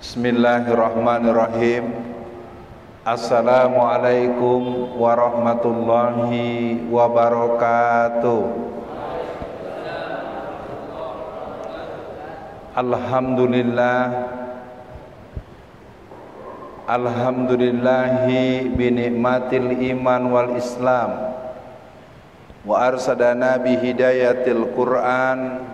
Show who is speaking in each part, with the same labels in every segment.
Speaker 1: Bismillahirrahmanirrahim. Assalamualaikum warahmatullahi wabarakatuh. Alhamdulillahi binikmatil iman wal islam wa arsadana bihidayatil Qur'an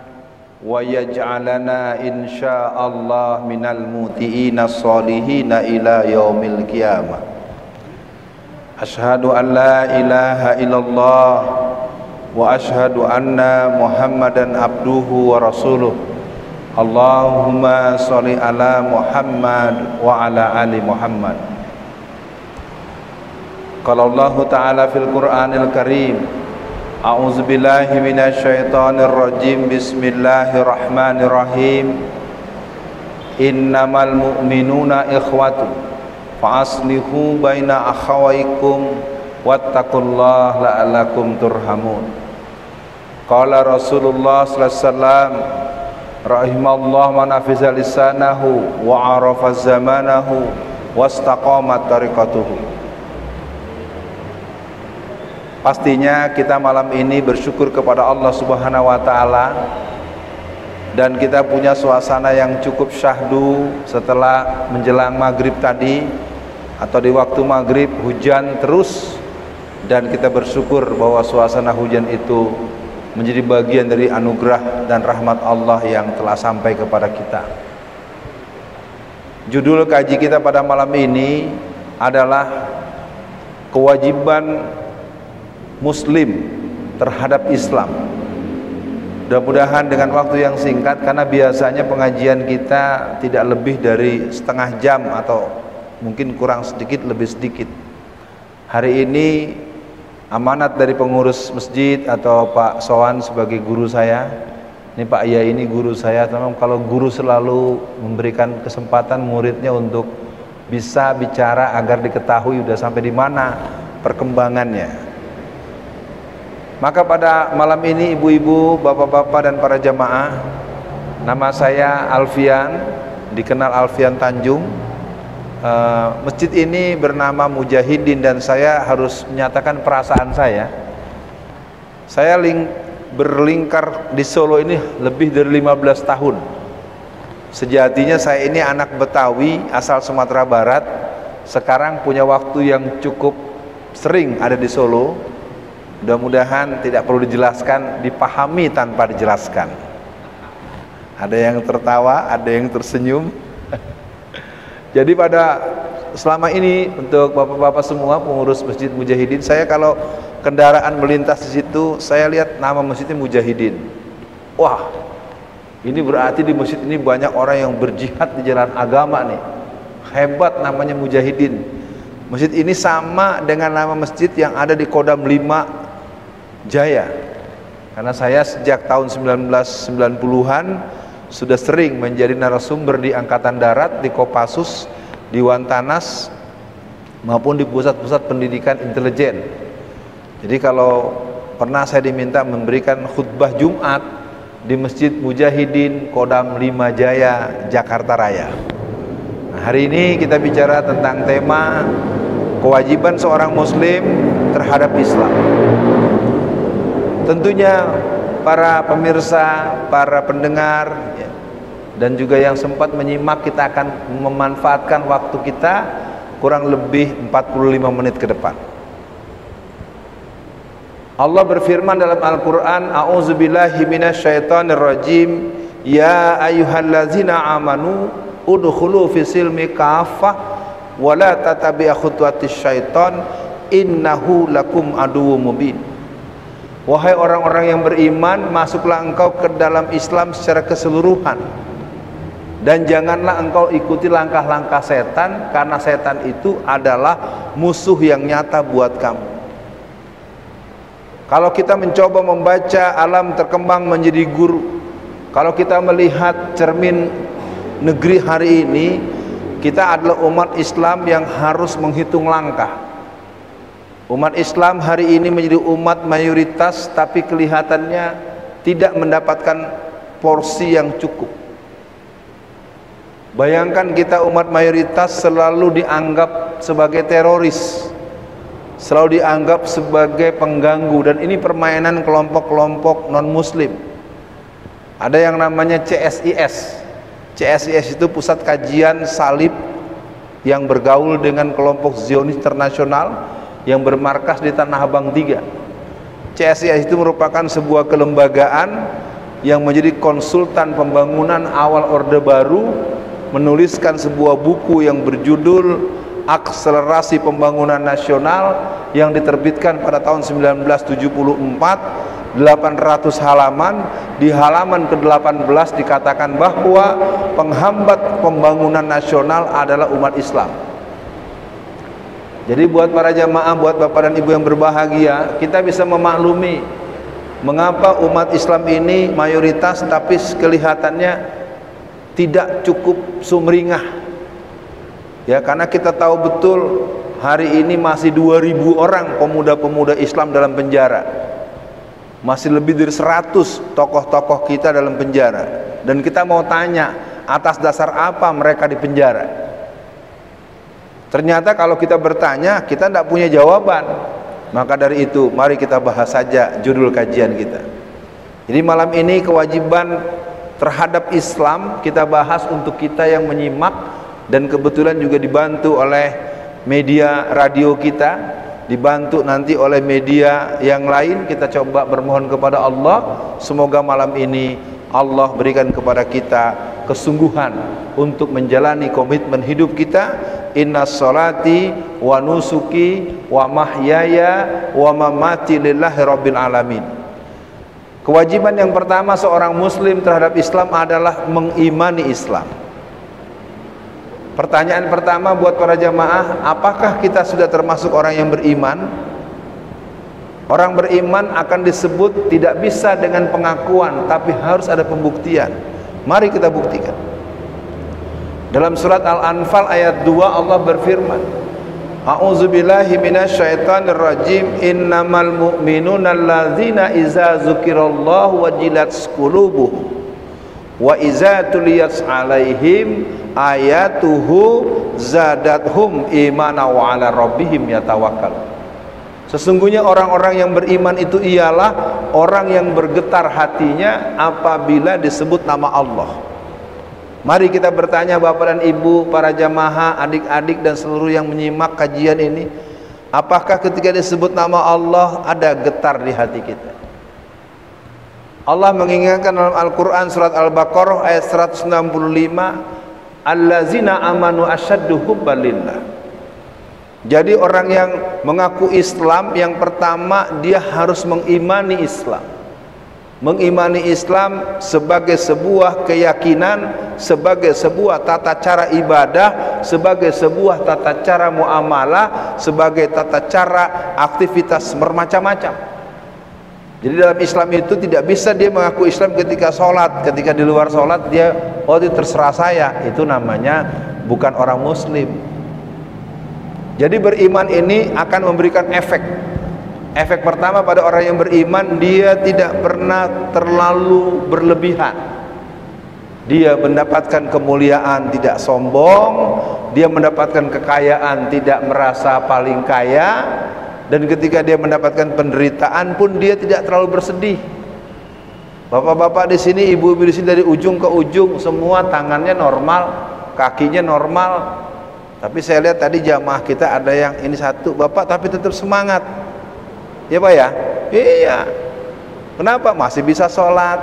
Speaker 1: wa yaj'alana insyaallah minal muti'ina sholihina ila yaumil qiyamah. Asyhadu an la ilaha illallah wa asyhadu anna Muhammadan abduhu wa rasuluh. Allahumma sholli ala Muhammad wa ala ali Muhammad. Qala Allah ta'ala fil Qur'anil Karim, a'udzu billahi minasyaitonir rajim. Bismillahirrahmanirrahim. Innamal mu'minuna ikhwatu fa aslihu baina akhawaykum wattaqullaha la'allakum turhamun. Qala Rasulullah sallallahu alaihi wasallam, rahimallahu man hafiza lisanahu wa arafa zamanahu wastaqamat tariqatuhu. Pastinya kita malam ini bersyukur kepada Allah Subhanahu wa taala, dan kita punya suasana yang cukup syahdu setelah menjelang maghrib tadi, atau di waktu maghrib hujan terus, dan kita bersyukur bahwa suasana hujan itu menjadi bagian dari anugerah dan rahmat Allah yang telah sampai kepada kita. Judul kaji kita pada malam ini adalah kewajiban Muslim terhadap Islam. Mudah-mudahan dengan waktu yang singkat, karena biasanya pengajian kita tidak lebih dari setengah jam atau mungkin kurang sedikit, lebih sedikit. Hari ini amanat dari pengurus masjid atau Pak Sowan sebagai guru saya. Ini Pak Iya ini guru saya. Teman, kalau guru selalu memberikan kesempatan muridnya untuk bisa bicara agar diketahui udah sampai di mana perkembangannya. Maka pada malam ini ibu-ibu, bapak-bapak dan para jamaah, nama saya Alfian, dikenal Alfian Tanjung. Masjid ini bernama Mujahidin, dan saya harus menyatakan perasaan saya. Saya berlingkar di Solo ini lebih dari 15 tahun. Sejatinya saya ini anak Betawi asal Sumatera Barat. Sekarang punya waktu yang cukup sering ada di Solo. Mudah-mudahan tidak perlu dijelaskan, dipahami tanpa dijelaskan. Ada yang tertawa, ada yang tersenyum. Jadi selama ini untuk bapak-bapak semua pengurus Masjid Mujahidin, saya kalau kendaraan melintas di situ, saya lihat nama masjidnya Mujahidin. Wah, ini berarti di masjid ini banyak orang yang berjihad di jalan agama nih. Hebat, namanya Mujahidin. Masjid ini sama dengan nama masjid yang ada di Kodam 5 Jaya. Karena saya sejak tahun 1990-an sudah sering menjadi narasumber di Angkatan Darat, di Kopassus, di Wantanas, maupun di pusat-pusat pendidikan intelijen. Jadi kalau pernah saya diminta memberikan khutbah Jumat di Masjid Mujahidin Kodam 5 Jaya, Jakarta Raya. Nah, hari ini kita bicara tentang tema kewajiban seorang muslim terhadap Islam. Tentunya para pemirsa, para pendengar, ya, dan juga yang sempat menyimak, kita akan memanfaatkan waktu kita kurang lebih 45 menit ke depan. Allah berfirman dalam Al-Quran, a'udzubillahi minasyaitonirrajim, ya ayyuhallazina amanu udkhulu fisilmi kafah wa la tatabi'u khutuwatis syaiton innahu lakum aduwwum mubin. Wahai orang-orang yang beriman, masuklah engkau ke dalam Islam secara keseluruhan, dan janganlah engkau ikuti langkah-langkah setan, karena setan itu adalah musuh yang nyata buat kamu. Kalau kita mencoba membaca alam terkembang menjadi guru, kalau kita melihat cermin negeri hari ini, kita adalah umat Islam yang harus menghitung langkah. Umat Islam hari ini menjadi umat mayoritas, tapi kelihatannya tidak mendapatkan porsi yang cukup. Bayangkan kita umat mayoritas selalu dianggap sebagai teroris, selalu dianggap sebagai pengganggu, dan ini permainan kelompok-kelompok non-muslim. Ada yang namanya CSIS. CSIS itu Pusat Kajian Salib yang bergaul dengan kelompok Zionis internasional yang bermarkas di Tanah Abang 3. CSIS itu merupakan sebuah kelembagaan yang menjadi konsultan pembangunan awal Orde Baru, menuliskan sebuah buku yang berjudul Akselerasi Pembangunan Nasional yang diterbitkan pada tahun 1974, 800 halaman. Di halaman ke-18 dikatakan bahwa penghambat pembangunan nasional adalah umat Islam. Jadi buat para jamaah, buat bapak dan ibu yang berbahagia, kita bisa memaklumi mengapa umat Islam ini mayoritas tapi kelihatannya tidak cukup sumringah. Ya, karena kita tahu betul hari ini masih 2000 orang pemuda-pemuda Islam dalam penjara. Masih lebih dari 100 tokoh-tokoh kita dalam penjara. Dan kita mau tanya, atas dasar apa mereka di penjara? Ternyata kalau kita bertanya, kita tidak punya jawaban. Maka dari itu, mari kita bahas saja judul kajian kita. Jadi malam ini kewajiban terhadap Islam kita bahas untuk kita yang menyimak, dan kebetulan juga dibantu oleh media radio kita, dibantu nanti oleh media yang lain. Kita coba bermohon kepada Allah, semoga malam ini Allah berikan kepada kita kesungguhan untuk menjalani komitmen hidup kita. Inna sholati wa nusuki wa mahyaya wa mamati lillahi rabbil alamin. Kewajiban yang pertama seorang muslim terhadap Islam adalah mengimani Islam. Pertanyaan pertama buat para jamaah, apakah kita sudah termasuk orang yang beriman? Orang beriman akan disebut tidak bisa dengan pengakuan, tapi harus ada pembuktian. Mari kita buktikan. Dalam surat Al-Anfal ayat 2 Allah berfirman, A'udzubillahi minasyaitonir rajim. Innamal mu'minuna alladzina iza dzukirallahu wajilat qulubuhum wa iza tuliyat 'alaihim ayatuhu zadathum imana wa 'ala rabbihim yatawakkal. Sesungguhnya orang-orang yang beriman itu ialah orang yang bergetar hatinya apabila disebut nama Allah. Mari kita bertanya bapak dan ibu, para jamaah, adik-adik dan seluruh yang menyimak kajian ini, apakah ketika disebut nama Allah ada getar di hati kita? Allah mengingatkan dalam Al-Quran surat Al-Baqarah ayat 165, allazina amanu asyaddu hubban lillah. Jadi orang yang mengaku Islam, yang pertama dia harus mengimani Islam. Mengimani Islam sebagai sebuah keyakinan, sebagai sebuah tata cara ibadah, sebagai sebuah tata cara muamalah, sebagai tata cara aktivitas bermacam-macam. Jadi dalam Islam itu tidak bisa dia mengaku Islam ketika sholat, ketika di luar sholat dia, oh itu terserah saya, itu namanya bukan orang muslim. Jadi beriman ini akan memberikan efek. Efek pertama pada orang yang beriman, dia tidak pernah terlalu berlebihan. Dia mendapatkan kemuliaan, tidak sombong. Dia mendapatkan kekayaan, tidak merasa paling kaya. Dan ketika dia mendapatkan penderitaan pun dia tidak terlalu bersedih. Bapak-bapak di sini, ibu-ibu di sini, dari ujung ke ujung semua tangannya normal, kakinya normal. Tapi saya lihat tadi jamaah kita ada yang ini satu, bapak tapi tetap semangat. Ya Pak ya? Iya. Kenapa? Masih bisa sholat.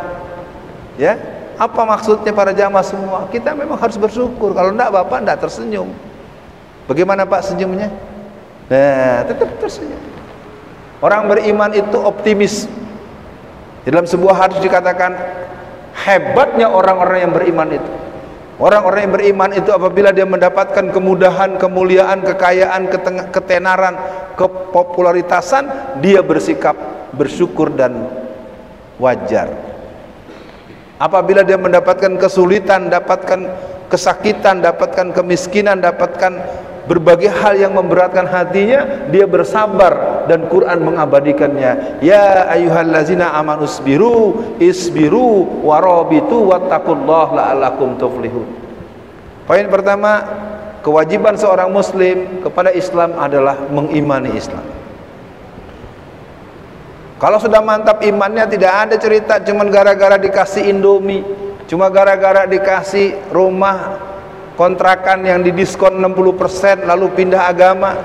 Speaker 1: Ya. Apa maksudnya para jamaah semua? Kita memang harus bersyukur. Kalau enggak bapak enggak tersenyum. Bagaimana Pak senyumnya? Nah, tetap tersenyum. Orang beriman itu optimis. Di dalam sebuah hadis dikatakan hebatnya orang-orang yang beriman itu. Orang-orang yang beriman itu apabila dia mendapatkan kemudahan, kemuliaan, kekayaan, ketenaran, kepopularitasan, dia bersikap bersyukur dan wajar. Apabila dia mendapatkan kesulitan, dapatkan kesakitan, dapatkan kemiskinan, dapatkan berbagai hal yang memberatkan hatinya, dia bersabar dan Quran mengabadikannya. Ya ayyuhallazina amanu isbiru warabitu wattaqullaha la'allakum tuflihun. Poin pertama, kewajiban seorang muslim kepada Islam adalah mengimani Islam. Kalau sudah mantap imannya, tidak ada cerita cuman gara-gara dikasih Indomie, cuma gara-gara dikasih rumah kontrakan yang didiskon 60% lalu pindah agama.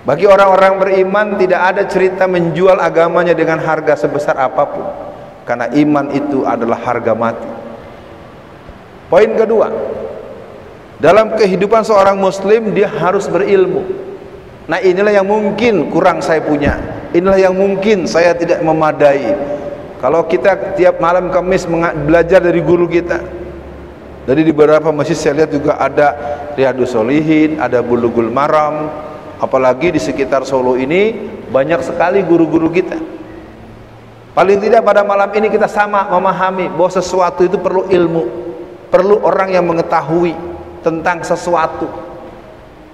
Speaker 1: Bagi orang-orang beriman tidak ada cerita menjual agamanya dengan harga sebesar apapun, karena iman itu adalah harga mati. Poin kedua, dalam kehidupan seorang muslim dia harus berilmu. Nah, inilah yang mungkin kurang saya punya, inilah yang mungkin saya tidak memadai. Kalau kita tiap malam Kamis belajar dari guru kita, dari di beberapa masjid saya lihat juga ada Riyadhus Shalihin, ada Bulughul Maram, apalagi di sekitar Solo ini banyak sekali guru-guru kita. Paling tidak pada malam ini kita sama memahami bahwa sesuatu itu perlu ilmu, perlu orang yang mengetahui tentang sesuatu.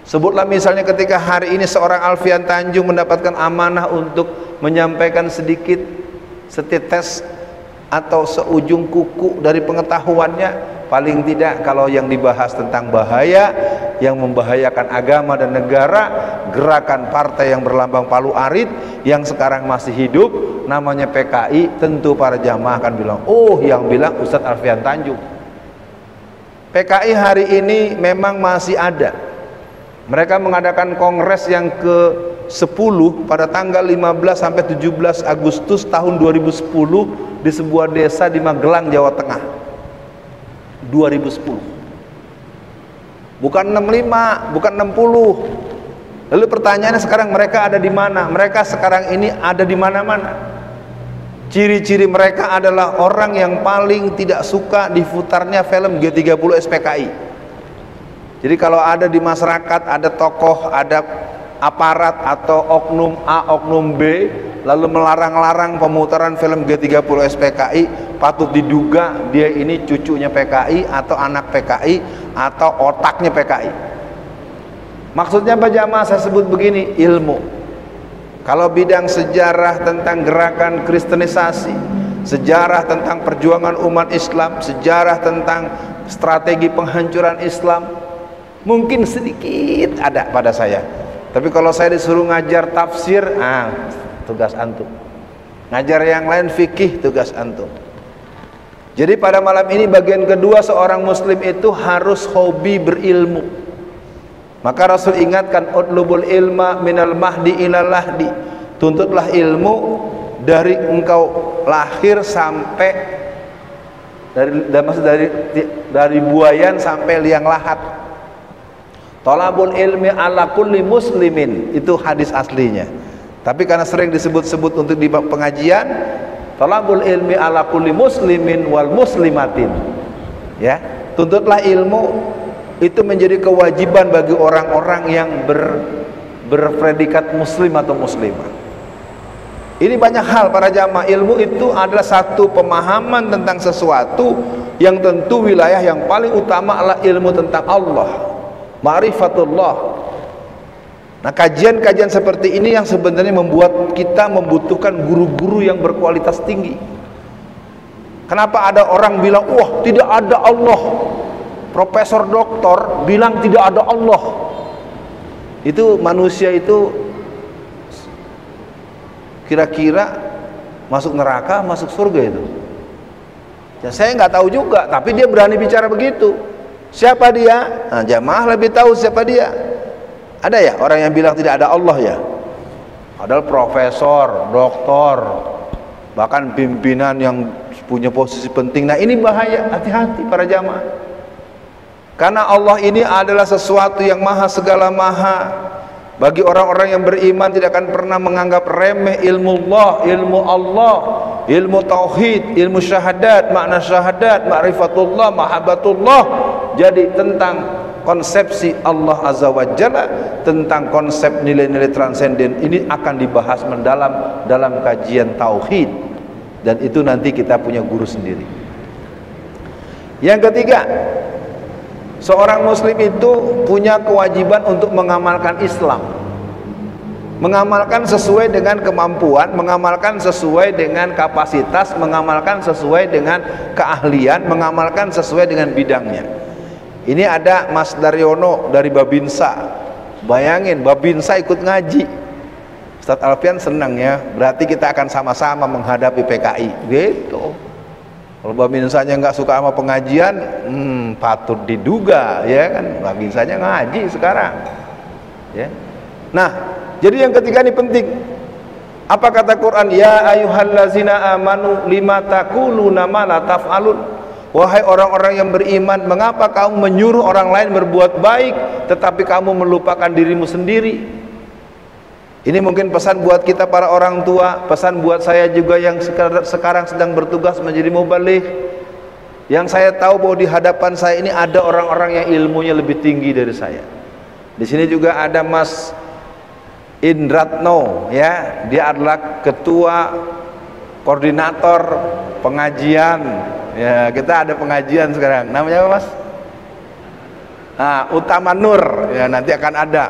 Speaker 1: Sebutlah misalnya ketika hari ini seorang Alfian Tanjung mendapatkan amanah untuk menyampaikan sedikit setetes atau seujung kuku dari pengetahuannya, paling tidak kalau yang dibahas tentang bahaya yang membahayakan agama dan negara, gerakan partai yang berlambang palu arit yang sekarang masih hidup namanya PKI, tentu para jamaah akan bilang, oh yang bilang Ustadz Alfian Tanjung. PKI hari ini memang masih ada. Mereka mengadakan kongres yang ke-10 pada tanggal 15 sampai 17 Agustus tahun 2010 di sebuah desa di Magelang, Jawa Tengah. 2010. Bukan 65, bukan 60. Lalu pertanyaannya sekarang mereka ada di mana? Mereka sekarang ini ada di mana-mana. Ciri-ciri mereka adalah orang yang paling tidak suka diputarnya film G30 SPKI. Jadi kalau ada di masyarakat, ada tokoh, ada aparat atau oknum A, oknum B, lalu melarang-larang pemutaran film G30 SPKI, patut diduga dia ini cucunya PKI atau anak PKI atau otaknya PKI. Maksudnya Pak Jamaah saya sebut begini, ilmu. Kalau bidang sejarah tentang gerakan kristenisasi, sejarah tentang perjuangan umat Islam, sejarah tentang strategi penghancuran Islam, mungkin sedikit ada pada saya. Tapi kalau saya disuruh ngajar tafsir, tugas antum. Ngajar yang lain fikih, tugas antum. Jadi pada malam ini bagian kedua, seorang muslim itu harus hobi berilmu. Maka Rasul ingatkan, utlubul ilma minal mahdi ilal lahdi. Tuntutlah ilmu dari engkau lahir sampai dari buayan sampai liang lahat. Thalabul ilmi ala kulli muslimin, itu hadis aslinya. Tapi karena sering disebut-sebut untuk di pengajian, thalabul ilmi ala kulli muslimin wal muslimatin. Ya, tuntutlah ilmu itu menjadi kewajiban bagi orang-orang yang berpredikat muslim atau muslimah. Ini banyak hal para jamaah. Ilmu itu adalah satu pemahaman tentang sesuatu yang tentu wilayah yang paling utama adalah ilmu tentang Allah, ma'rifatullah. Nah, kajian-kajian seperti ini yang sebenarnya membuat kita membutuhkan guru-guru yang berkualitas tinggi. Kenapa ada orang bilang, wah tidak ada Allah, profesor doktor bilang tidak ada Allah? Itu manusia itu kira-kira masuk neraka, masuk surga itu? Ya saya nggak tahu juga, tapi dia berani bicara begitu. Siapa dia? Nah, jamaah lebih tahu siapa dia. Ada ya orang yang bilang tidak ada Allah ya? Padahal profesor, doktor, bahkan pimpinan yang punya posisi penting. Nah ini bahaya, hati-hati para jamaah. Karena Allah ini adalah sesuatu yang maha segala maha. Bagi orang-orang yang beriman tidak akan pernah menganggap remeh ilmu Allah, ilmu tauhid, ilmu syahadat, makna syahadat, ma'rifatullah, mahabbatullah. Jadi tentang konsepsi Allah Azza wa Jalla, tentang konsep nilai-nilai transenden ini akan dibahas mendalam dalam kajian tauhid, dan itu nanti kita punya guru sendiri. Yang ketiga, seorang muslim itu punya kewajiban untuk mengamalkan Islam. mengamalkan sesuai dengan kemampuan, mengamalkan sesuai dengan kapasitas, mengamalkan sesuai dengan keahlian, mengamalkan sesuai dengan bidangnya. Ini ada Mas Daryono dari Babinsa. Bayangin, Babinsa ikut ngaji. Ustadz Alfian senang ya, berarti kita akan sama-sama menghadapi PKI gitu. Kalau Babinsanya nggak suka sama pengajian, patut diduga ya kan, Babinsanya ngaji sekarang ya. Nah, jadi yang ketiga ini penting. Apa kata Quran? Ya ayyuhallazina amanu lima taquluna ma la taf'alun. Wahai orang-orang yang beriman, mengapa kamu menyuruh orang lain berbuat baik tetapi kamu melupakan dirimu sendiri? Ini mungkin pesan buat kita para orang tua, pesan buat saya juga yang sekarang sedang bertugas menjadi mubaligh. Yang saya tahu bahwa di hadapan saya ini ada orang-orang yang ilmunya lebih tinggi dari saya. Di sini juga ada Mas Indratno ya, dia adalah ketua koordinator pengajian ya, kita ada pengajian sekarang, namanya apa Mas? Utama Nur ya, nanti akan ada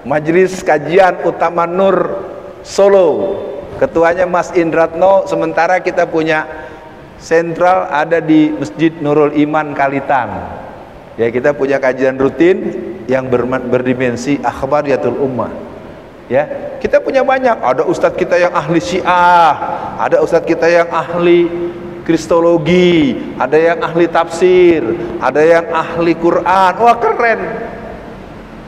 Speaker 1: Majelis Kajian Utama Nur Solo, ketuanya Mas Indratno. Sementara kita punya sentral ada di Masjid Nurul Iman Kalitan ya, kita punya kajian rutin yang berdimensi akhbariyatul ummah. Ya, kita punya banyak. Ada ustadz kita yang ahli Syiah, ada ustadz kita yang ahli Kristologi, ada yang ahli tafsir, ada yang ahli Quran. Wah, keren.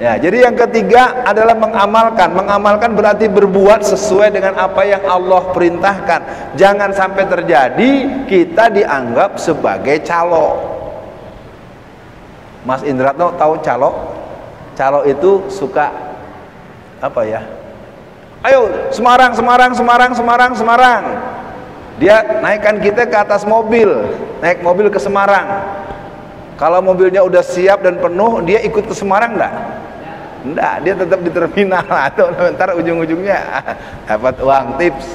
Speaker 1: Ya, jadi yang ketiga adalah mengamalkan. Mengamalkan berarti berbuat sesuai dengan apa yang Allah perintahkan. Jangan sampai terjadi kita dianggap sebagai calo. Mas Indratno tahu calo? Calo itu suka apa ya? Ayo Semarang. Dia naikkan kita ke atas mobil, naik mobil ke Semarang. Kalau mobilnya udah siap dan penuh, dia ikut ke Semarang enggak? Enggak, dia tetap di terminal atau ntar ujung-ujungnya dapat uang tips.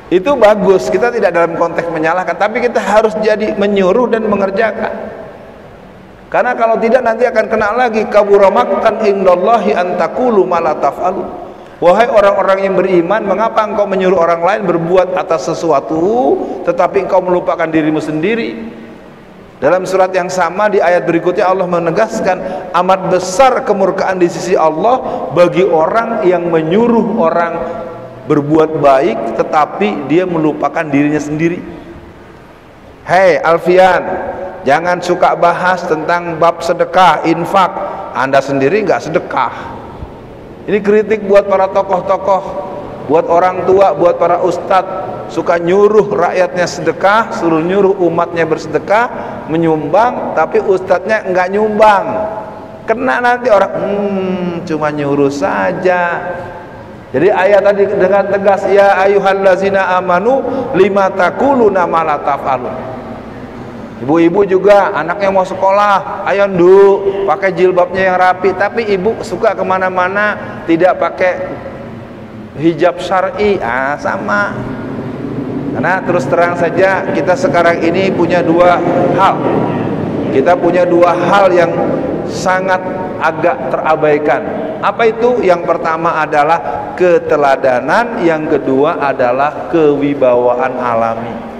Speaker 1: Itu bagus, kita tidak dalam konteks menyalahkan, tapi kita harus jadi menyuruh dan mengerjakan. Karena kalau tidak nanti akan kena lagi kabura maqtan indallahi an taqulu ma la taf'alun. Wahai orang-orang yang beriman, mengapa engkau menyuruh orang lain berbuat atas sesuatu tetapi engkau melupakan dirimu sendiri? Dalam surat yang sama di ayat berikutnya Allah menegaskan amat besar kemurkaan di sisi Allah bagi orang yang menyuruh orang berbuat baik tetapi dia melupakan dirinya sendiri. Hei Alfian, jangan suka bahas tentang bab sedekah, infak. Anda sendiri nggak sedekah. Ini kritik buat para tokoh-tokoh, buat orang tua, buat para ustadz. Suka nyuruh rakyatnya sedekah, suruh nyuruh umatnya bersedekah, menyumbang, tapi ustadznya nggak nyumbang. Kena nanti orang, cuma nyuruh saja. Jadi ayat tadi dengan tegas, ya ayyuhallazina amanu lima taquluna ma la taf'alun. Ibu-ibu juga anaknya mau sekolah, ayo nduk pakai jilbabnya yang rapi, tapi ibu suka kemana-mana tidak pakai hijab syar'i, sama. Karena terus terang saja kita sekarang ini punya dua hal. Kita punya dua hal yang sangat agak terabaikan. Apa itu? Yang pertama adalah keteladanan, yang kedua adalah kewibawaan alami.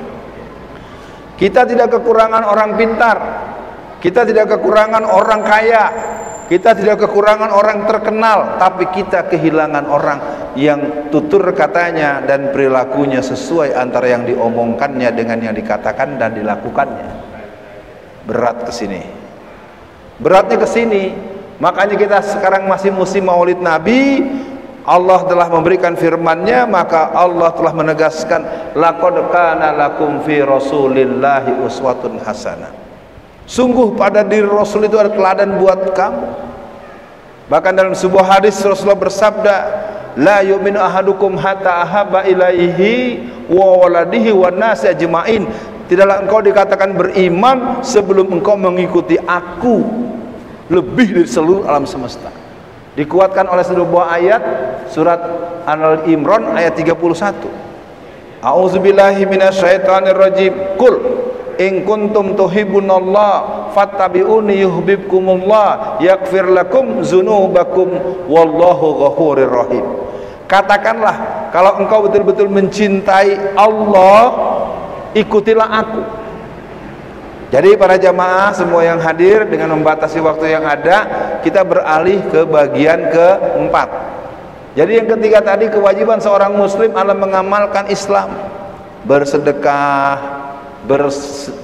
Speaker 1: Kita tidak kekurangan orang pintar, kita tidak kekurangan orang kaya, kita tidak kekurangan orang terkenal, tapi kita kehilangan orang yang tutur katanya dan perilakunya sesuai antara yang diomongkannya dengan yang dikatakan dan dilakukannya. Berat kesini, beratnya kesini. Makanya kita sekarang masih musim Maulid Nabi. Allah telah memberikan firman-Nya, maka Allah telah menegaskan laqad kana lakum fi rasulillahi uswatun hasanah. Sungguh pada diri Rasul itu ada teladan buat kamu. Bahkan dalam sebuah hadis Rasulullah bersabda, la yu'minu ahadukum hatta ahabba ilaihi wa waladihi wan nasi ajmain. Tidaklah engkau dikatakan beriman sebelum engkau mengikuti aku lebih dari seluruh alam semesta. Dikuatkan oleh sebuah ayat surat Al-Imran ayat 31. A'udzubillahi minasyaitonirrajim. Qul in kuntum tuhibbunallah fattabi'uni yuhibbukumullah yaghfir lakum dzunubakum wallahu ghafurur rahim. Katakanlah, kalau engkau betul-betul mencintai Allah, ikutilah aku. Jadi para jamaah semua yang hadir, dengan membatasi waktu yang ada, kita beralih ke bagian keempat. Jadi yang ketiga tadi, kewajiban seorang muslim adalah mengamalkan Islam, bersedekah,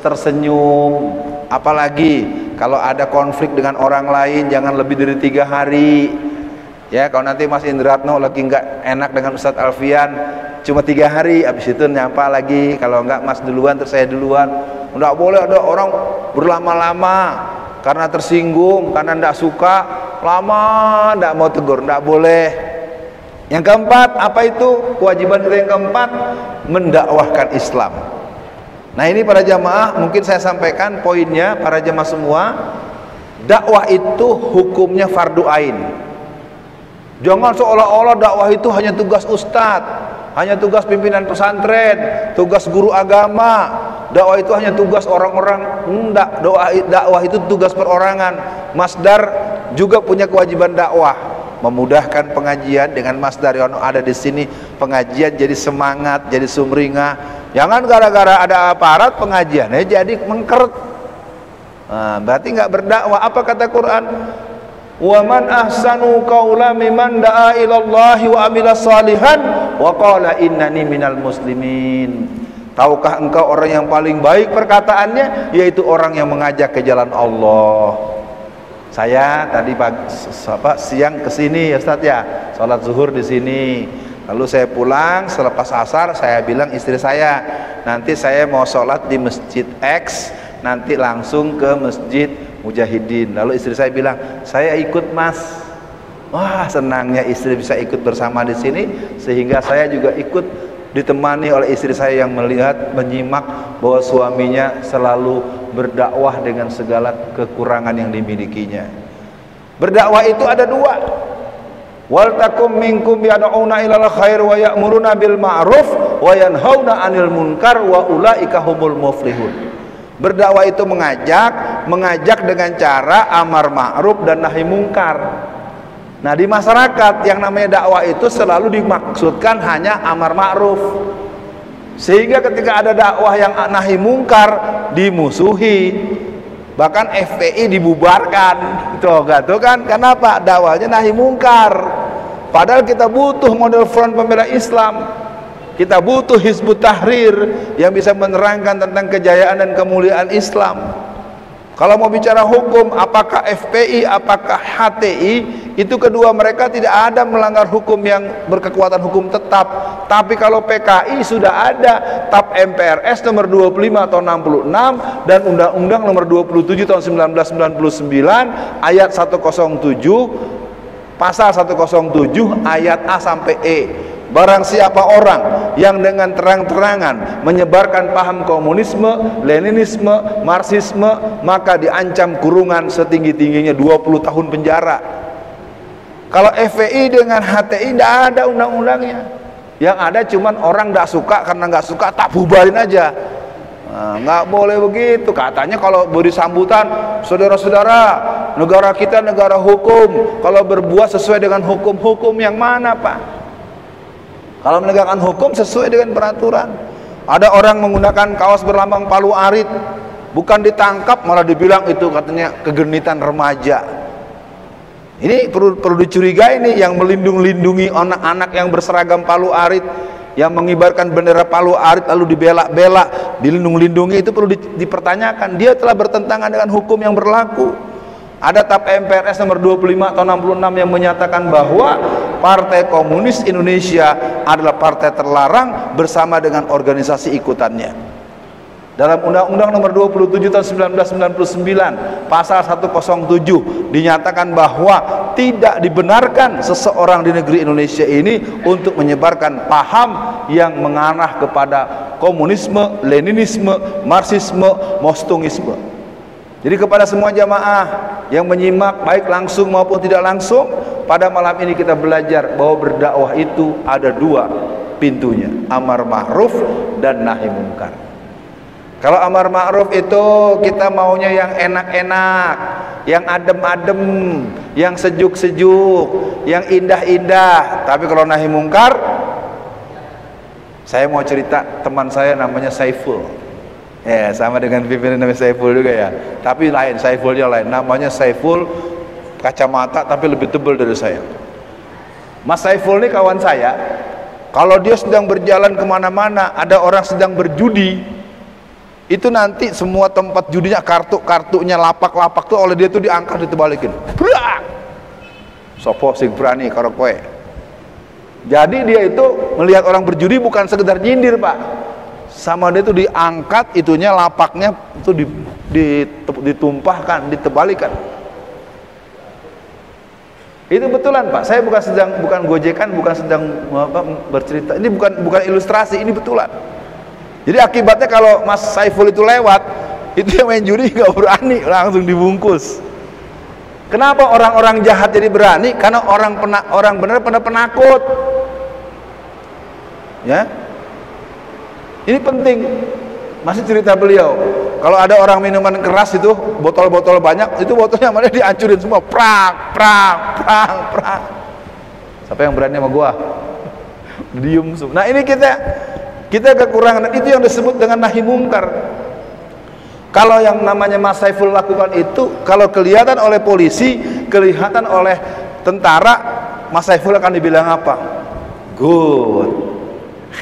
Speaker 1: tersenyum, apalagi kalau ada konflik dengan orang lain jangan lebih dari 3 hari. Ya, kalau nanti Mas Indratno lagi nggak enak dengan Ustadz Alfian, cuma 3 hari, habis itu nyapa lagi. Kalau nggak Mas duluan terus saya duluan. Nggak boleh ada orang berlama-lama karena tersinggung, karena nggak suka, lama nggak mau tegur, nggak boleh. Yang keempat, apa itu kewajiban kita yang keempat? Mendakwahkan Islam. Nah ini para jamaah, mungkin saya sampaikan poinnya para jamaah semua. Dakwah itu hukumnya fardu ain. Jangan seolah-olah dakwah itu hanya tugas ustadz, hanya tugas pimpinan pesantren, tugas guru agama. Dakwah itu hanya tugas orang-orang. Enggak, dakwah itu tugas perorangan. Masdar juga punya kewajiban dakwah, memudahkan pengajian. Dengan Masdar yang ada di sini, pengajian jadi semangat, jadi sumringah. Jangan gara-gara ada aparat pengajiannya jadi mengkeret. Nah, berarti nggak berdakwah. Apa kata Quran? Wa man ahsanu qaula mimman da'a ilallahi wa amila salihan wa qala innani minal muslimin. Tahukah engkau orang yang paling baik perkataannya, yaitu orang yang mengajak ke jalan Allah. Saya tadi siang ke sini ya Ustaz ya, sholat zuhur di sini. Lalu saya pulang selepas asar, saya bilang istri saya, nanti saya mau sholat di masjid X, nanti langsung ke masjid Mujahidin. Lalu istri saya bilang, saya ikut Mas. Wah, senangnya istri bisa ikut bersama di sini, sehingga saya juga ikut ditemani oleh istri saya yang melihat, menyimak bahwa suaminya selalu berdakwah dengan segala kekurangan yang dimilikinya. Berdakwah itu ada 2. Wal takum minkum yad'una ilal khair wa ya'muruna bil ma'ruf wa yanhauna 'anil munkar wa ulaika humul muflihun. Berdakwah itu mengajak dengan cara amar ma'ruf dan nahi mungkar. Nah di masyarakat yang namanya dakwah itu selalu dimaksudkan hanya amar ma'ruf, sehingga ketika ada dakwah yang nahi mungkar dimusuhi, bahkan FPI dibubarkan. Tuh kan, kenapa? Dakwahnya nahi mungkar. Padahal kita butuh model front pembela Islam, kita butuh Hizbut Tahrir yang bisa menerangkan tentang kejayaan dan kemuliaan Islam. Kalau mau bicara hukum, apakah FPI, apakah HTI, itu kedua mereka tidak ada melanggar hukum yang berkekuatan hukum tetap. Tapi kalau PKI sudah ada TAP MPRS nomor 25 tahun 66 dan Undang-Undang nomor 27 tahun 1999 ayat 107, pasal 107 ayat A sampai E. Barang siapa orang yang dengan terang-terangan menyebarkan paham komunisme, leninisme, marxisme, maka diancam kurungan setinggi-tingginya 20 tahun penjara. Kalau FPI dengan HTI tidak ada undang-undangnya. Yang ada cuman orang tidak suka, karena nggak suka tak bubarin aja. Nah, nggak boleh begitu. Katanya kalau beri sambutan, saudara-saudara, negara kita negara hukum. Kalau berbuat sesuai dengan hukum-hukum yang mana Pak? Kalau menegakkan hukum sesuai dengan peraturan. Ada orang menggunakan kaos berlambang Palu Arit, bukan ditangkap malah dibilang itu katanya kegenitan remaja. Ini perlu dicurigai nih, yang melindungi anak-anak yang berseragam Palu Arit, yang mengibarkan bendera Palu Arit lalu dibela-bela, dilindungi, itu perlu dipertanyakan. Dia telah bertentangan dengan hukum yang berlaku. Ada TAP MPRS nomor 25 tahun 66 yang menyatakan bahwa Partai Komunis Indonesia adalah partai terlarang bersama dengan organisasi ikutannya. Dalam Undang-Undang nomor 27 tahun 1999 pasal 107 dinyatakan bahwa tidak dibenarkan seseorang di negeri Indonesia ini untuk menyebarkan paham yang mengarah kepada komunisme, leninisme, marxisme, mostungisme. Jadi kepada semua jamaah yang menyimak baik langsung maupun tidak langsung, pada malam ini kita belajar bahwa berdakwah itu ada 2 pintunya, amar ma'ruf dan nahi mungkar. Kalau amar ma'ruf itu kita maunya yang enak-enak, yang adem-adem, yang sejuk-sejuk, yang indah-indah. Tapi kalau nahi mungkar, saya mau cerita teman saya namanya Saiful. Ya, sama dengan pimpinan namanya Saiful juga ya. Tapi lain, Saifulnya lain. Namanya Saiful, kacamata tapi lebih tebal dari saya. Mas Saiful ini kawan saya. Kalau dia sedang berjalan kemana-mana, ada orang sedang berjudi, itu nanti semua tempat judinya, kartu-kartunya, lapak-lapak tuh oleh dia tuh diangkat, ditebalikin. Brak! Sopo sing berani karo kowe. Jadi dia itu melihat orang berjudi bukan sekedar nyindir, Pak. Sama dia tuh diangkat itunya, lapaknya itu ditumpahkan, ditebalikan. Itu betulan, Pak. Saya bukan gojekan, bukan sedang bercerita. Ini bukan ilustrasi, ini betulan. Jadi akibatnya kalau Mas Saiful itu lewat, itu yang main judi nggak berani, langsung dibungkus. Kenapa orang-orang jahat jadi berani? Karena orang benar pada penakut. Ya, ini penting. Masih cerita beliau, kalau ada orang minuman keras itu, botol-botol banyak, itu botolnya malah dihancurin semua, prak, prak, prak, prak. Siapa yang berani sama gua? Diem semua. Nah ini kita kekurangan, itu yang disebut dengan nahi mungkar. Kalau yang namanya Mas Saiful lakukan itu, kalau kelihatan oleh polisi, kelihatan oleh tentara, Mas Saiful akan dibilang apa? Good,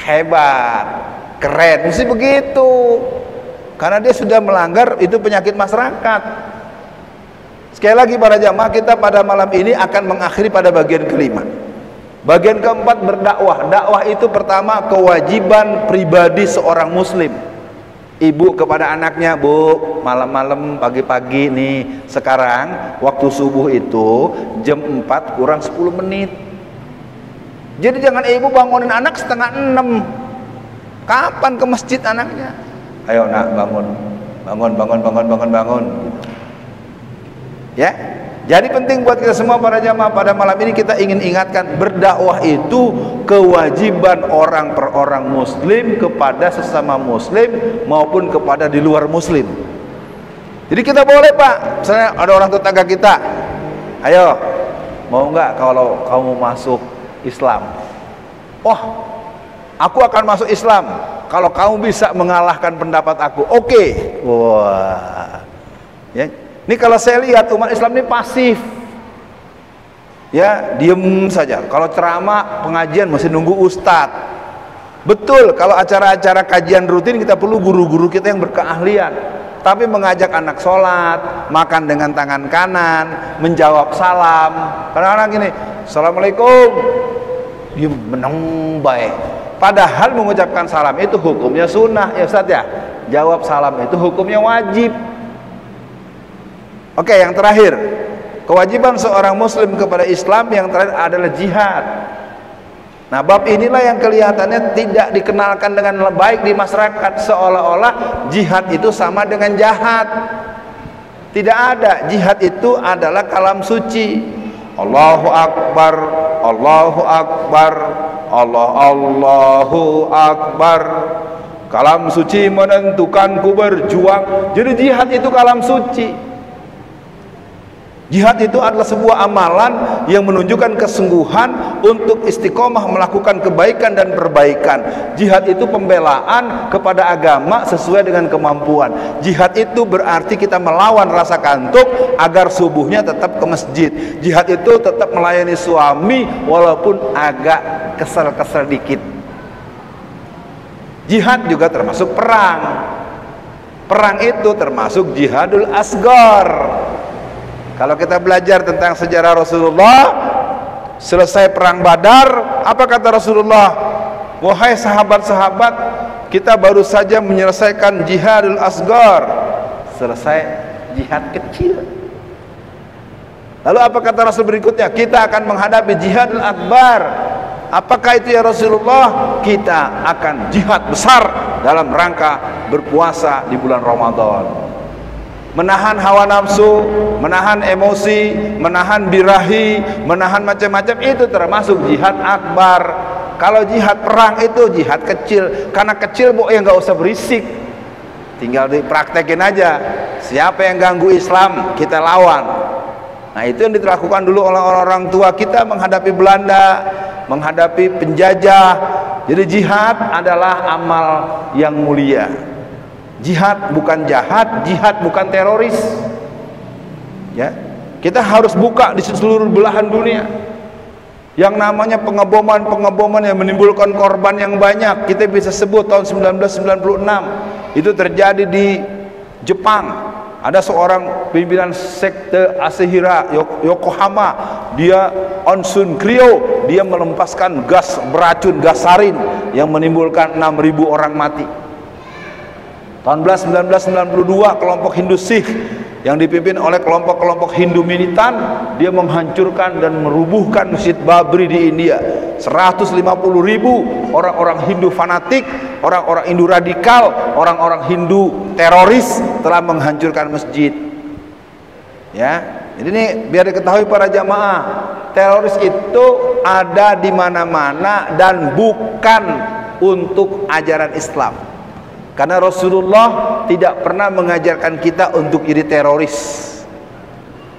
Speaker 1: hebat, keren, mesti begitu. Karena dia sudah melanggar, itu penyakit masyarakat. Sekali lagi para jamaah, kita pada malam ini akan mengakhiri pada bagian kelima. Bagian keempat, berdakwah. Dakwah itu pertama kewajiban pribadi seorang muslim. Ibu kepada anaknya, Bu, malam-malam, pagi-pagi nih, sekarang waktu subuh itu jam 4 kurang 10 menit. Jadi jangan ibu bangunin anak setengah 6. Kapan ke masjid anaknya? Ayo nak, bangun. Ya. Jadi penting buat kita semua para jamaah, pada malam ini kita ingin ingatkan, berdakwah itu kewajiban orang per orang muslim kepada sesama muslim maupun kepada di luar muslim. Jadi kita boleh, Pak, misalnya ada orang tetangga kita, ayo, mau nggak kalau kamu masuk Islam? Oh, aku akan masuk Islam kalau kamu bisa mengalahkan pendapat aku. Oke. Wah. Ya. Ini kalau saya lihat umat Islam ini pasif, ya, diem saja. Kalau ceramah, pengajian masih nunggu ustadz. Betul, kalau acara-acara kajian rutin kita perlu guru-guru kita yang berkeahlian. Tapi mengajak anak sholat, makan dengan tangan kanan, menjawab salam. Kadang-kadang gini, Assalamualaikum, diem meneng baik. Padahal mengucapkan salam itu hukumnya sunnah, ya Ustadz ya. Jawab salam itu hukumnya wajib. Oke, yang terakhir, kewajiban seorang muslim kepada Islam yang terakhir adalah jihad. Nah, bab inilah yang kelihatannya tidak dikenalkan dengan baik di masyarakat, seolah-olah jihad itu sama dengan jahat. Tidak ada, jihad itu adalah kalam suci. Allahu Akbar, Allahu Akbar, Allahu Akbar. Kalam suci menentukanku berjuang. Jadi jihad itu kalam suci. Jihad itu adalah sebuah amalan yang menunjukkan kesungguhan untuk istiqomah melakukan kebaikan dan perbaikan. Jihad itu pembelaan kepada agama sesuai dengan kemampuan. Jihad itu berarti kita melawan rasa kantuk agar subuhnya tetap ke masjid. Jihad itu tetap melayani suami walaupun agak kesel-kesel dikit. Jihad juga termasuk perang. Perang itu termasuk jihadul asgar. Kalau kita belajar tentang sejarah Rasulullah, selesai perang Badar, apa kata Rasulullah? Wahai sahabat-sahabat, kita baru saja menyelesaikan jihadul asgar. Selesai jihad kecil. Lalu apa kata Rasul berikutnya? Kita akan menghadapi jihadul akbar. Apakah itu ya Rasulullah? Kita akan jihad besar dalam rangka berpuasa di bulan Ramadan. Menahan hawa nafsu, menahan emosi, menahan birahi, menahan macam-macam, itu termasuk jihad akbar. Kalau jihad perang itu jihad kecil, karena kecil bu ya nggak usah berisik. tinggal dipraktekin aja. Siapa yang ganggu Islam, kita lawan. Nah, itu yang dilakukan dulu oleh orang tua kita menghadapi Belanda, menghadapi penjajah. Jadi jihad adalah amal yang mulia. Jihad bukan jahat, jihad bukan teroris. Ya, kita harus buka di seluruh belahan dunia. Yang namanya pengeboman yang menimbulkan korban yang banyak, kita bisa sebut tahun 1996 itu terjadi di Jepang. Ada seorang pimpinan sekte Asahira Yokohama, dia Onsun Kryo, dia melepaskan gas beracun, gas sarin yang menimbulkan 6.000 orang mati. Tahun 1992 kelompok Hindu Sikh yang dipimpin oleh kelompok-kelompok Hindu militan, dia menghancurkan dan merubuhkan Masjid Babri di India. 150.000 orang-orang Hindu fanatik, orang-orang Hindu radikal, orang-orang Hindu teroris telah menghancurkan masjid. Ya, jadi ini biar diketahui para jamaah, teroris itu ada di mana-mana dan bukan untuk ajaran Islam. Karena Rasulullah tidak pernah mengajarkan kita untuk jadi teroris.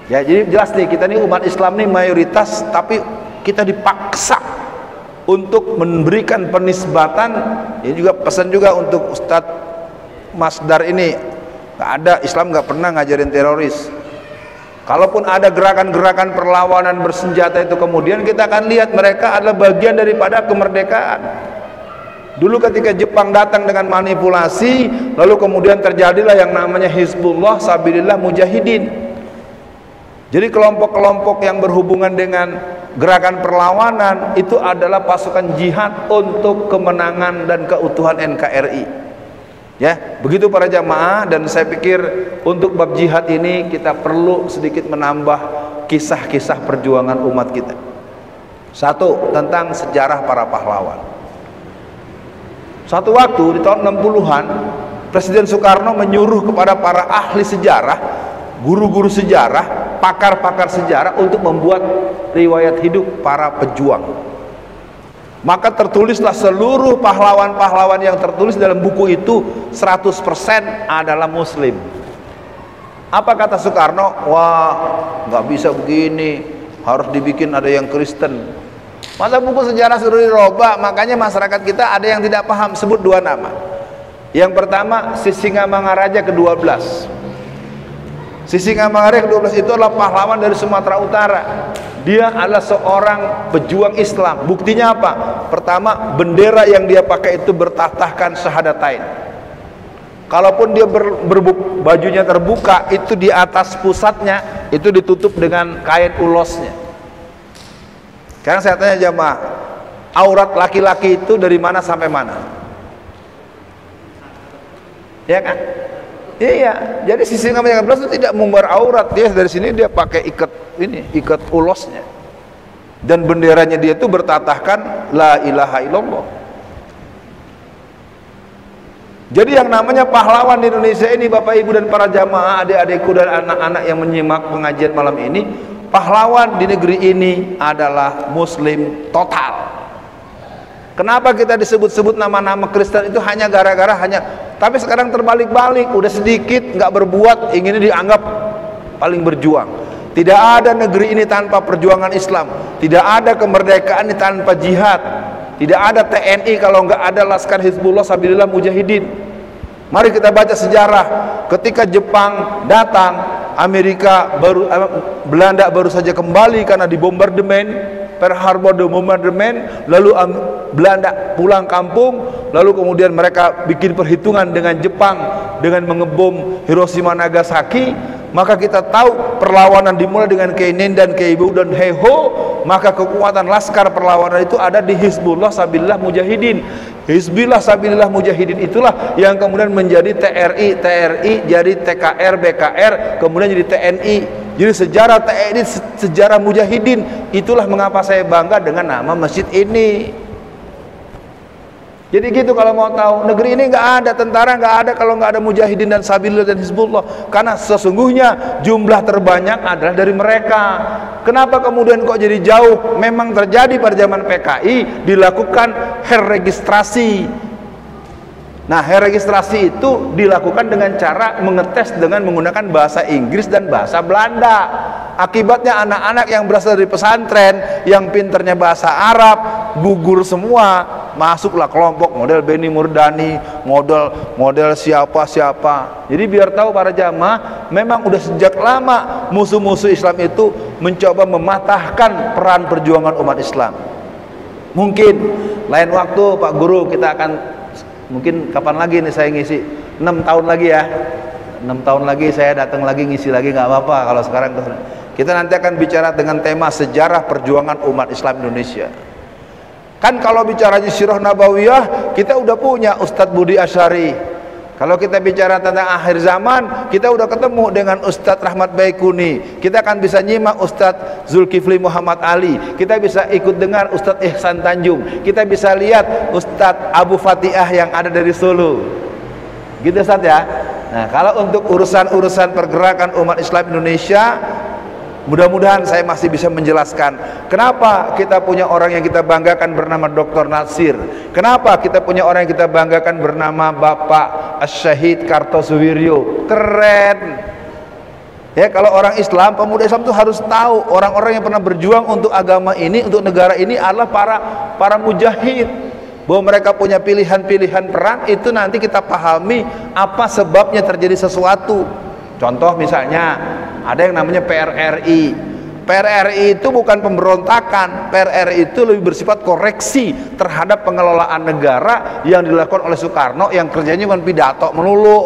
Speaker 1: Ya, jadi jelas nih, kita nih umat Islam nih mayoritas, tapi kita dipaksa untuk memberikan penisbatan. Ini juga pesan juga untuk Ustadz Masdar ini, nggak ada, Islam nggak pernah ngajarin teroris. Kalaupun ada gerakan-gerakan perlawanan bersenjata itu, kemudian kita akan lihat mereka adalah bagian daripada kemerdekaan. Dulu ketika Jepang datang dengan manipulasi, lalu kemudian terjadilah yang namanya Hizbullah Sabilillah Mujahidin. Jadi kelompok-kelompok yang berhubungan dengan gerakan perlawanan itu adalah pasukan jihad untuk kemenangan dan keutuhan NKRI. Ya, begitu para jamaah. Dan saya pikir untuk bab jihad ini kita perlu sedikit menambah kisah-kisah perjuangan umat kita. Satu, tentang sejarah para pahlawan. Satu waktu di tahun 60-an, Presiden Soekarno menyuruh kepada para ahli sejarah, guru-guru sejarah, pakar-pakar sejarah untuk membuat riwayat hidup para pejuang. Maka tertulislah seluruh pahlawan-pahlawan yang tertulis dalam buku itu 100% adalah Muslim. Apa kata Soekarno? Wah, nggak bisa begini, harus dibikin ada yang Kristen. Masa buku sejarah suruh dirobak? Makanya masyarakat kita ada yang tidak paham. Sebut dua nama. Yang pertama, Sisingamangaraja ke-12. Sisingamangaraja ke-12 itu adalah pahlawan dari Sumatera Utara. Dia adalah seorang pejuang Islam. Buktinya apa? Pertama, bendera yang dia pakai itu bertatahkan syahadatain. Kalaupun dia bajunya terbuka, itu di atas pusatnya itu ditutup dengan kain ulosnya. Sekarang saya tanya jamaah, aurat laki-laki itu dari mana sampai mana? Ya kan? Iya. Jadi Sisingamangaraja ke-12 itu tidak membar aurat. Dia dari sini dia pakai ikat ulosnya. Dan benderanya dia itu bertatahkan la ilaha illallah. Jadi yang namanya pahlawan di Indonesia ini, Bapak Ibu dan para jamaah, adik-adikku dan anak-anak yang menyimak pengajian malam ini, pahlawan di negeri ini adalah Muslim total. Kenapa kita disebut-sebut nama-nama Kristen itu hanya gara-gara tapi sekarang terbalik-balik, udah sedikit nggak berbuat, ingin dianggap paling berjuang. Tidak ada negeri ini tanpa perjuangan Islam, tidak ada kemerdekaan ini tanpa jihad, tidak ada TNI kalau nggak ada Laskar Hizbullah Sabilillah Mujahidin. Mari kita baca sejarah. Ketika Jepang datang, Belanda baru saja kembali karena dibombardemen, Pearl Harbor dibombardemen, lalu Belanda pulang kampung, lalu kemudian mereka bikin perhitungan dengan Jepang dengan mengebom Hiroshima Nagasaki. Maka kita tahu perlawanan dimulai dengan Keinen dan Keibu dan Heiho. Maka kekuatan laskar perlawanan itu ada di Hizbullah Sabilillah Mujahidin. Hizbullah Sabilillah Mujahidin itulah yang kemudian menjadi TRI jadi TKR, BKR, kemudian jadi TNI. Jadi sejarah TNI, sejarah Mujahidin. Itulah mengapa saya bangga dengan nama masjid ini. Jadi gitu kalau mau tahu, negeri ini nggak ada tentara, nggak ada kalau nggak ada Mujahidin dan Sabilillah dan Hizbullah. Karena sesungguhnya jumlah terbanyak adalah dari mereka. Kenapa kemudian kok jadi jauh? Memang terjadi pada zaman PKI dilakukan registrasi. Nah, registrasi itu dilakukan dengan cara mengetes dengan menggunakan bahasa Inggris dan bahasa Belanda. Akibatnya anak-anak yang berasal dari pesantren, yang pinternya bahasa Arab, gugur semua. Masuklah kelompok model Beni Murdani, model siapa-siapa. Jadi biar tahu para jamaah, memang udah sejak lama musuh-musuh Islam itu mencoba mematahkan peran perjuangan umat Islam. Mungkin lain waktu Pak Guru kita akan, mungkin kapan lagi nih saya ngisi, 6 tahun lagi ya, 6 tahun lagi saya datang lagi ngisi lagi, nggak apa-apa kalau sekarang. Kita nanti akan bicara dengan tema sejarah perjuangan umat Islam Indonesia. Kan kalau bicara Sirah Nabawiyah, kita udah punya Ustadz Budi Asyari. Kalau kita bicara tentang akhir zaman, kita udah ketemu dengan Ustadz Rahmat Baikuni. Kita akan bisa nyimak Ustadz Zulkifli Muhammad Ali. Kita bisa ikut dengar Ustadz Ihsan Tanjung. Kita bisa lihat Ustadz Abu Fatihah yang ada dari Solo. Gitu Ustadz ya. Nah, kalau untuk urusan-urusan pergerakan umat Islam Indonesia, mudah-mudahan saya masih bisa menjelaskan kenapa kita punya orang yang kita banggakan bernama Dr. Nasir, kenapa kita punya orang yang kita banggakan bernama Bapak Asy-Syahid Kartosuwiryo. Keren ya. Kalau orang Islam, pemuda Islam itu harus tahu orang-orang yang pernah berjuang untuk agama ini, untuk negara ini adalah para mujahid, bahwa mereka punya pilihan-pilihan peran. Itu nanti kita pahami apa sebabnya terjadi sesuatu. Contoh misalnya ada yang namanya PRRI. PRRI itu bukan pemberontakan. PRRI itu lebih bersifat koreksi terhadap pengelolaan negara yang dilakukan oleh Soekarno, yang kerjanya cuma pidato melulu.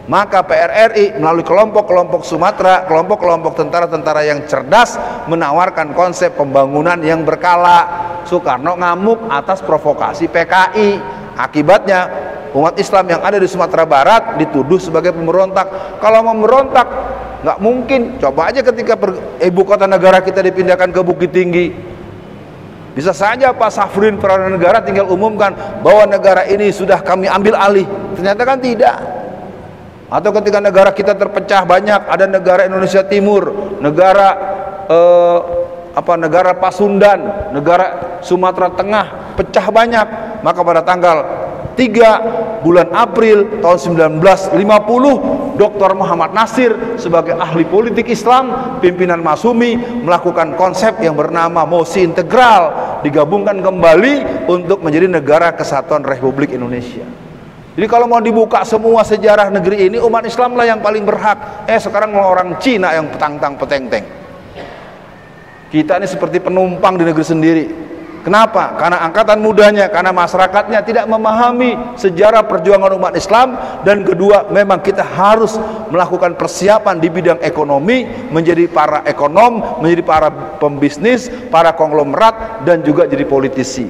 Speaker 1: Maka PRRI melalui kelompok-kelompok Sumatera, kelompok-kelompok tentara-tentara yang cerdas menawarkan konsep pembangunan yang berkala. Soekarno ngamuk atas provokasi PKI. Akibatnya umat Islam yang ada di Sumatera Barat dituduh sebagai pemberontak. Kalau memberontak nggak mungkin. Coba aja ketika ibu kota negara kita dipindahkan ke Bukit Tinggi, bisa saja Pak Safrin Perdana Negara tinggal umumkan bahwa negara ini sudah kami ambil alih. Ternyata kan tidak. Atau ketika negara kita terpecah banyak, ada negara Indonesia Timur, negara negara Pasundan, negara Sumatera Tengah, pecah banyak. Maka pada tanggal 3 bulan April tahun 1950, Dr. Muhammad Nasir sebagai ahli politik Islam, pimpinan Masumi, melakukan konsep yang bernama mosi integral, digabungkan kembali untuk menjadi negara kesatuan Republik Indonesia. Jadi kalau mau dibuka semua sejarah negeri ini, umat Islam lah yang paling berhak. Sekarang mau orang Cina yang petang-tang peteng-teng. Kita ini seperti penumpang di negeri sendiri. Kenapa? Karena angkatan mudanya, karena masyarakatnya tidak memahami sejarah perjuangan umat Islam. Dan kedua, memang kita harus melakukan persiapan di bidang ekonomi, menjadi para ekonom, menjadi para pembisnis, para konglomerat, dan juga jadi politisi.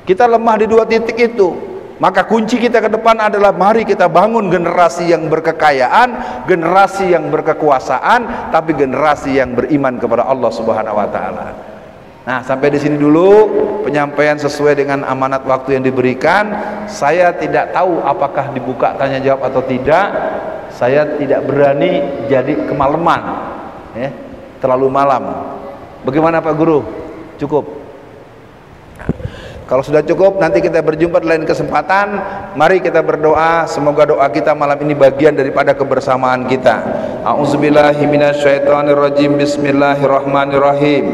Speaker 1: Kita lemah di dua titik itu. Maka kunci kita ke depan adalah mari kita bangun generasi yang berkekayaan, generasi yang berkekuasaan, tapi generasi yang beriman kepada Allah Subhanahu wa taala. Nah, sampai di sini dulu penyampaian sesuai dengan amanat waktu yang diberikan. Saya tidak tahu apakah dibuka tanya jawab atau tidak. Saya tidak berani jadi kemalaman, terlalu malam. Bagaimana Pak Guru? Cukup? Kalau sudah cukup, nanti kita berjumpa di lain kesempatan. Mari kita berdoa, semoga doa kita malam ini bagian daripada kebersamaan kita. A'udzubillahi minasyaitonirrajim. Bismillahirrahmanirrahim.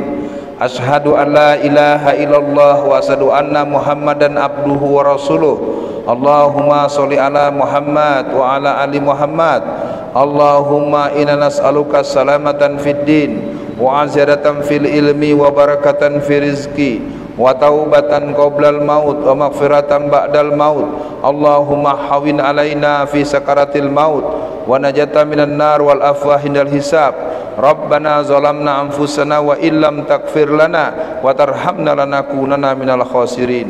Speaker 1: Asyhadu an la ilaha illallah wa asyhadu anna Muhammadan abduhu wa rasuluh. Allahumma sholli ala Muhammad wa ala ali Muhammad. Allahumma inna nas'aluka salamatan fid din wa aziyadatan fil ilmi wa barakatan fi rizqi wa taubatan qoblal maut wa maghfiratan ba'dal maut. Allahumma hawin alaina fi sakaratil maut wa najata minan nar wal afwa hindal hisab. Rabbana zalamna anfusana wa illam taghfir lana wa tarhamna lanakunanna minal khasirin.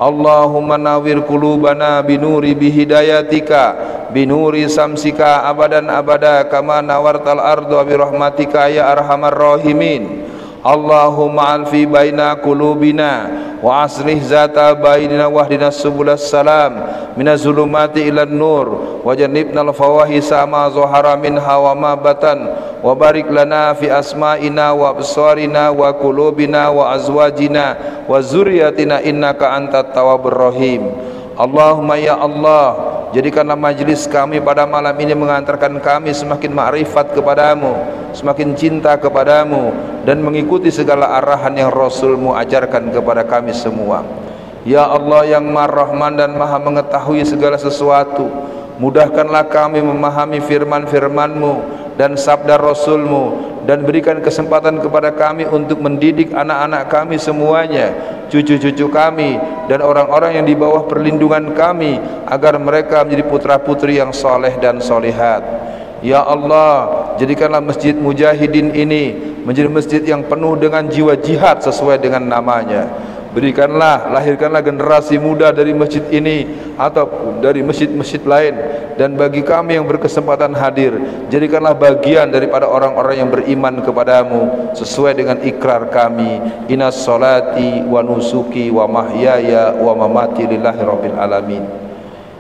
Speaker 1: Allahumma nawwir qulubana binuri bihidayatika binuri samsika abadan abada kama nawartal arda bi rahmatika ya arhamar rahimin. Allahumma alfi baina qulubina wa aslih zata bainina wahdina subulas salam minaz zulumati ilan nur wa jannibnal fawahisa ma zahara minha wa ma batan wa barik lana fi asma'ina wa absarina wa qulubina wa azwajina wa zurriyatina innaka antat tawwabur rahim. Allahumma ya Allah, jadikanlah majlis kami pada malam ini mengantarkan kami semakin ma'rifat kepadamu, semakin cinta kepadamu, dan mengikuti segala arahan yang Rasul-Mu ajarkan kepada kami semua. Ya Allah yang Maha Rahman dan Maha mengetahui segala sesuatu, mudahkanlah kami memahami firman-firman-Mu dan sabda Rasul-Mu, dan berikan kesempatan kepada kami untuk mendidik anak-anak kami semuanya, cucu-cucu kami, dan orang-orang yang di bawah perlindungan kami, agar mereka menjadi putra-putri yang soleh dan solehat. Ya Allah, jadikanlah Masjid Mujahidin ini menjadi masjid yang penuh dengan jiwa jihad sesuai dengan namanya. Berikanlah, lahirkanlah generasi muda dari masjid ini atau dari masjid-masjid lain, dan bagi kami yang berkesempatan hadir, jadikanlah bagian daripada orang-orang yang beriman kepadamu sesuai dengan ikrar kami, inna sholati wa nusuki wa mahyaya wa mamati lillahi rabbil alamin.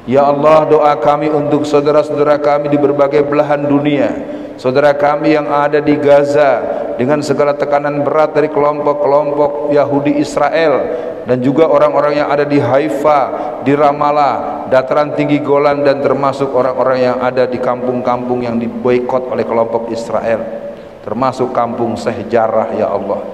Speaker 1: Ya Allah, doa kami untuk saudara-saudara kami di berbagai belahan dunia, saudara kami yang ada di Gaza dengan segala tekanan berat dari kelompok-kelompok Yahudi Israel, dan juga orang-orang yang ada di Haifa, di Ramallah, dataran tinggi Golan, dan termasuk orang-orang yang ada di kampung-kampung yang diboikot oleh kelompok Israel, termasuk kampung Syekh Jarrah. Ya Allah,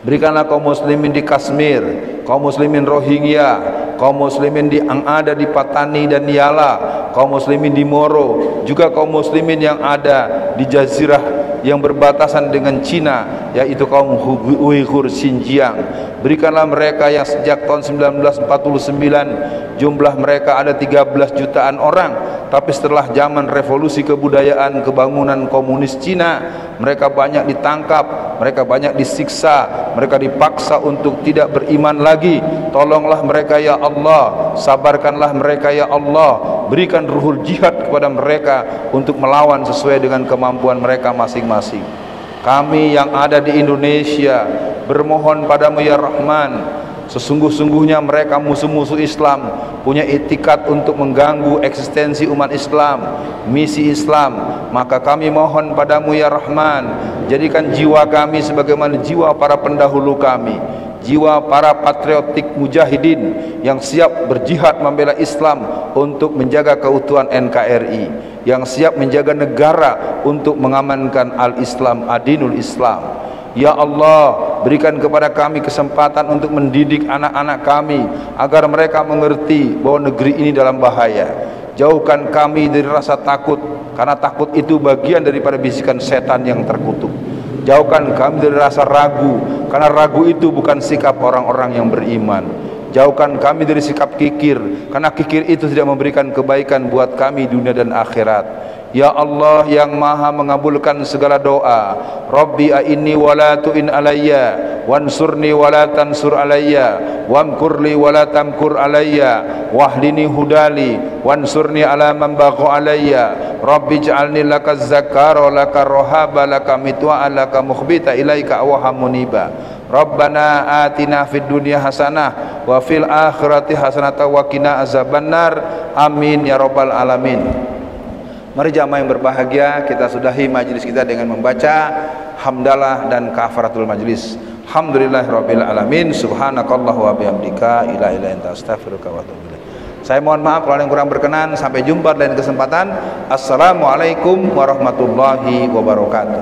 Speaker 1: berikanlah kaum muslimin di Kashmir, kaum muslimin Rohingya, kaum muslimin yang ada di Patani dan Niala, kaum muslimin di Moro, juga kaum muslimin yang ada di Jazirah yang berbatasan dengan Cina, yaitu kaum Uighur Xinjiang. Berikanlah mereka yang sejak tahun 1949 jumlah mereka ada 13 jutaan orang, tapi setelah zaman revolusi kebudayaan kebangunan komunis Cina, mereka banyak ditangkap, mereka banyak disiksa, mereka dipaksa untuk tidak beriman lagi. Tolonglah mereka ya Allah, sabarkanlah mereka ya Allah, berikan ruhul jihad kepada mereka untuk melawan sesuai dengan kemampuan mereka masing-masing. Kami yang ada di Indonesia bermohon padamu ya Rahman, sesungguh-sungguhnya mereka musuh-musuh Islam, punya itikat untuk mengganggu eksistensi umat Islam, misi Islam. Maka kami mohon padamu ya Rahman, jadikan jiwa kami sebagaimana jiwa para pendahulu kami, jiwa para patriotik mujahidin yang siap berjihad membela Islam untuk menjaga keutuhan NKRI, yang siap menjaga negara untuk mengamankan al-Islam, adinul Islam. Ya Allah, berikan kepada kami kesempatan untuk mendidik anak-anak kami agar mereka mengerti bahwa negeri ini dalam bahaya. Jauhkan kami dari rasa takut, karena takut itu bagian daripada bisikan setan yang terkutuk. Jauhkan kami dari rasa ragu, karena ragu itu bukan sikap orang-orang yang beriman. Jauhkan kami dari sikap kikir, karena kikir itu tidak memberikan kebaikan buat kami dunia dan akhirat. Ya Allah yang maha mengabulkan segala doa, Rabbi a'inni wa la tu'in alayya, wansurni wa la tansur alayya, wamkurli wa la tamkur alayya, wahdini hudali, wansurni ala man bagha alayya, Rabbi ja'alni laka zakara, laka rohaba, laka mitwa'a, laka mukhbita ilaika awha muniba. Rabbana atina fid dunya hasanah wa fil akhirati hasanah wa qina azabannar. Amin ya rabbal alamin. Mari jamaah yang berbahagia, kita sudahi majlis kita dengan membaca hamdalah dan kafaratul majlis. Alhamdulillahirabbil alamin. Subhanakallah wa bihamdika, la ilaha illa anta astaghfiruka wa atubu ilaik. Saya mohon maaf kalau ada yang kurang berkenan. Sampai jumpa lain kesempatan. Assalamualaikum warahmatullahi wabarakatuh.